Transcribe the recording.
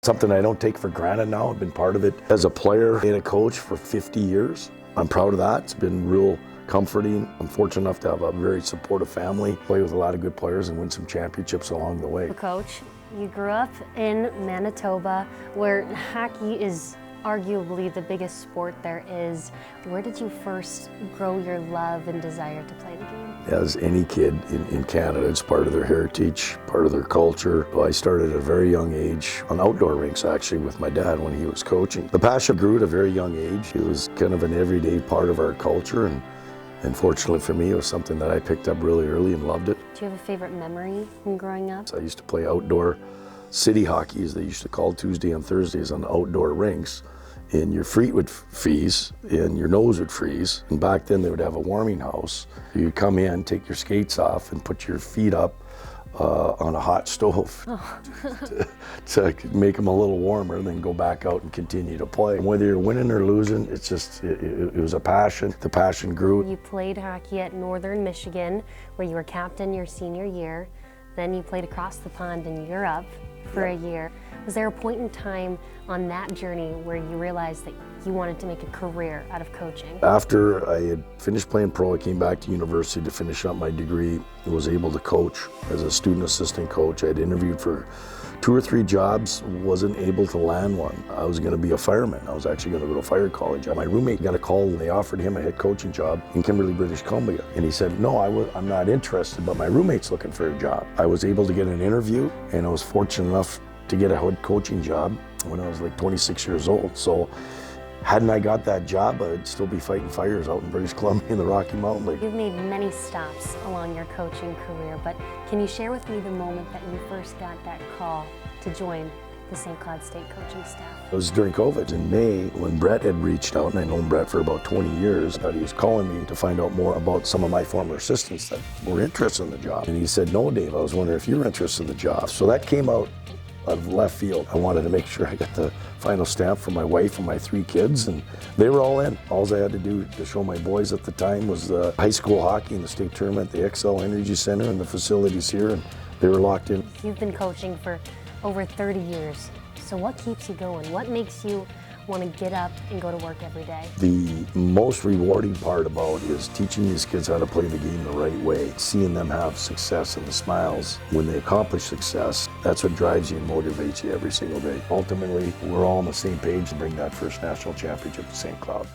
Something I don't take for granted now. I've been part of it as a player and a coach for 50 years. I'm proud of that. It's been real comforting. I'm fortunate enough to have a very supportive family, play with a lot of good players and win some championships along the way. Coach, you grew up in Manitoba, where hockey is arguably the biggest sport there is. Where did you first grow your love and desire to play the game? As any kid in Canada, it's part of their heritage, part of their culture. So I started at a very young age on outdoor rinks, actually, with my dad when he was coaching. The passion grew at a very young age. It was kind of an everyday part of our culture, and fortunately for me, it was something that I picked up really early and loved it. Do you have a favorite memory from growing up? I used to play outdoor city hockey, as they used to call Tuesday and Thursdays, on outdoor rinks. And your feet would freeze and your nose would freeze. And back then they would have a warming house. You'd come in, take your skates off and put your feet up on a hot stove to make them a little warmer, and then go back out and continue to play. Whether you're winning or losing, it's just, it was a passion. The passion grew. You played hockey at Northern Michigan, where you were captain your senior year. Then you played across the pond in Europe for a year. Was there a point in time on that journey where you realized that you wanted to make a career out of coaching? After I had finished playing pro, I came back to university to finish up my degree. I was able to coach as a student assistant coach. I had interviewed for 2 or 3 jobs, wasn't able to land one. I was going to be a fireman. I was actually going to go to fire college. My roommate got a call and they offered him a head coaching job in Kimberley, British Columbia. And he said, no, I'm not interested, but my roommate's looking for a job. I was able to get an interview, and I was fortunate enough to get a head coaching job when I was like 26 years old. So hadn't I got that job, I'd still be fighting fires out in British Columbia in the Rocky Mountain League. You've made many stops along your coaching career, but can you share with me the moment that you first got that call to join the St. Cloud State coaching staff? It was during COVID in May when Brett had reached out, and I'd known Brett for about 20 years. He was calling me to find out more about some of my former assistants that were interested in the job. And he said, no, Dave, I was wondering if you were interested in the job. So that came out of left field. I wanted to make sure I got the final stamp for my wife and my 3 kids, and they were all in. All I had to do to show my boys at the time was the high school hockey and the state tournament, the XL Energy Center, and the facilities here, and they were locked in. You've been coaching for over 30 years. So what keeps you going? What makes you want to get up and go to work every day? The most rewarding part about it is teaching these kids how to play the game the right way, seeing them have success and the smiles when they accomplish success. That's what drives you and motivates you every single day. Ultimately, we're all on the same page to bring that first national championship to St. Cloud.